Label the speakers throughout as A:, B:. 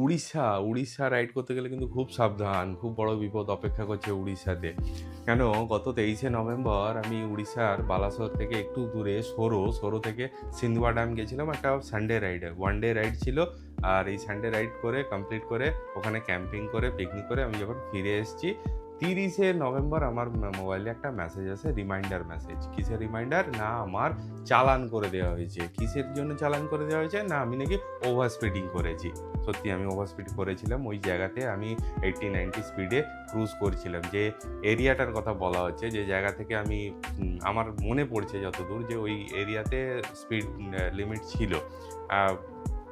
A: Orissa ride করতে গেলে কিন্তু খুব সাবধান, খুব বড় বিপদ অপেক্ষা করছে উড়িষ্যাতে। কেন গত 23শে নভেম্বর আমি উড়িষ্যার বালাসোর থেকে একটু দূরে সোরো থেকে সিন্ধুয়া ড্যাম গেছিলাম একটা সানডে রাইডে। ওয়ান ডে রাইড ছিল। আর এই সানডে রাইড করে কমপ্লিট করে ওখানে ক্যাম্পিং করে পিকনিক করে আমি যখন ফিরে এসেছি 30শে নভেম্বর আমার মোবাইলে একটা মেসেজ আসে, রিমাইন্ডার মেসেজ। কিসের রিমাইন্ডার? না আমার চালান করে দেওয়া হয়েছে। কিসের জন্য চালান করে দেওয়া হয়েছে? না আমি নাকি ওভার স্পিডিং করেছি। সত্যি আমি ওভার স্পিড করেছিলাম। ওই জায়গাতে আমি 80-90 স্পিডে ক্রুজ করছিলাম। যে এরিয়াটার কথা বলা হচ্ছে, যে জায়গা থেকে আমি আমার মনে পড়ছে যতদূর, যে ওই এরিয়াতে স্পিড লিমিট ছিল।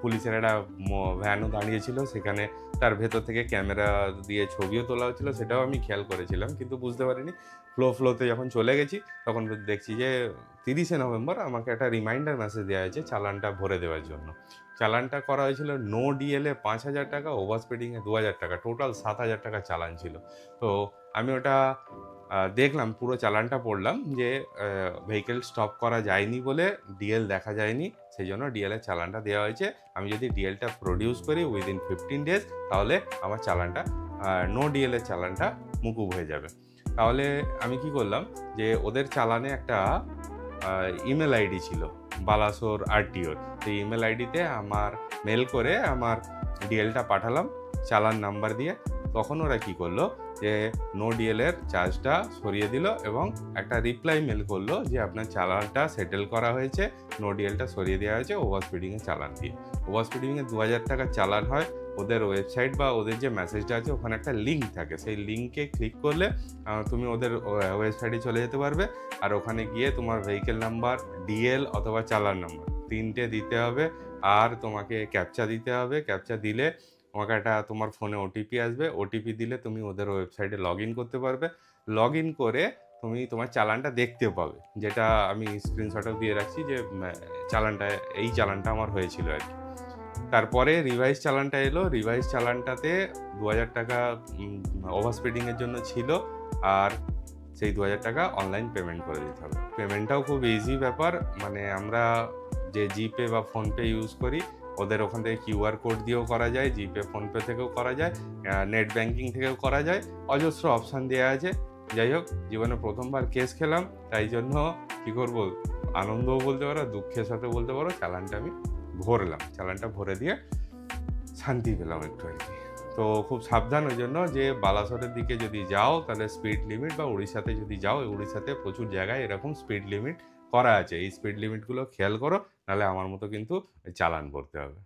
A: পুলিশের একটা ভ্যানও দাঁড়িয়েছিল সেখানে, তার ভেতর থেকে ক্যামেরা দিয়ে ছবিও তোলা হচ্ছিল, সেটাও আমি খেয়াল করেছিলাম, কিন্তু বুঝতে পারিনি। ফ্লোতে যখন চলে গেছি তখন দেখছি যে 30শে নভেম্বর আমাকে একটা রিমাইন্ডার মেসেজ দেওয়া হয়েছে চালানটা ভরে দেওয়ার জন্য। চালানটা করা হয়েছিল নো ডিএলে 5,000 টাকা, ওভার স্পিডিংয়ে 2,000 টাকা, টোটাল 7,000 টাকা চালান ছিল। তো আমি ওটা দেখলাম, পুরো চালানটা পড়লাম যে ভেহিকেল স্টপ করা যায়নি বলে ডিএল দেখা যায়নি, সেই জন্য ডিএলের চালানটা দেওয়া হয়েছে। আমি যদি ডিএলটা প্রডিউস করি উইদিন 15 ডেজ তাহলে আমার চালানটা নো ডিএলের চালানটা মুকুব হয়ে যাবে। তাহলে আমি কি করলাম, যে ওদের চালানে একটা ইমেল আইডি ছিল বালাসোর আরটিওর। সেই ইমেল আইডিতে আমার মেল করে আমার ডিএলটা পাঠালাম চালান নাম্বার দিয়ে। তখন ওরা কি করলো, যে নো ডিএলের চার্জটা সরিয়ে দিল এবং একটা রিপ্লাই মেল করলো যে আপনার চালানটা সেটেল করা হয়েছে, নো ডিএলটা সরিয়ে দেওয়া হয়েছে ওভার স্পিডিংয়ে চালান দিয়ে। ওভার স্পিডিংয়ে 2,000 টাকা চালান হয়। ওদের ওয়েবসাইট বা ওদের যে মেসেজটা আছে ওখানে একটা লিঙ্ক থাকে, সেই লিঙ্কে ক্লিক করলে তুমি ওদের ওয়েবসাইটে চলে যেতে পারবে। আর ওখানে গিয়ে তোমার ভেহিকেল নাম্বার, ডিএল অথবা চালান নাম্বার 3টে দিতে হবে। আর তোমাকে ক্যাপচা দিতে হবে। ক্যাপচা দিলে তোমাকে একটা তোমার ফোনে ওটিপি আসবে। ওটিপি দিলে তুমি ওদের ওয়েবসাইটে লগ ইন করতে পারবে। লগ ইন করে তুমি তোমার চালানটা দেখতে পাবে, যেটা আমি স্ক্রিনশটও দিয়ে রাখছি, যে এই চালানটা আমার হয়েছিল আর কি। তারপরে রিভাইজ চালানটা এলো। রিভাইজ চালানটাতে 2,000 টাকা ওভার স্পিডিংয়ের জন্য ছিল। আর সেই 2,000 টাকা অনলাইন পেমেন্ট করে দিতে হবে। পেমেন্টটাও খুব ইজি ব্যাপার, মানে আমরা যে জিপে বা ফোনপে ইউজ করি, ওদের ওখান থেকে কিউআর কোড দিয়েও করা যায়, জিপে ফোনপে থেকেও করা যায়, নেট ব্যাঙ্কিং থেকেও করা যায়, অজস্র অপশান দেওয়া আছে। যাই হোক, জীবনে প্রথমবার কেস খেলাম, তাই জন্য কী করবো, আনন্দও বলতে পারো, দুঃখের সাথে বলতে পারো, চালানটা আমি ভরলাম। চালানটা ভরে দিয়ে শান্তি পেলাম একটু আর কি। তো খুব সাবধান ওই জন্য, যে বালাসোরের দিকে যদি যাও তাহলে স্পিড লিমিট, বা উড়িষ্যাতে যদি যাও, উড়িষ্যাতে প্রচুর জায়গায় এরকম স্পিড লিমিট করা আছে। এই স্পিড লিমিটগুলো খেয়াল করো, নাহলে আমার মতো কিন্তু চালান করতে হবে।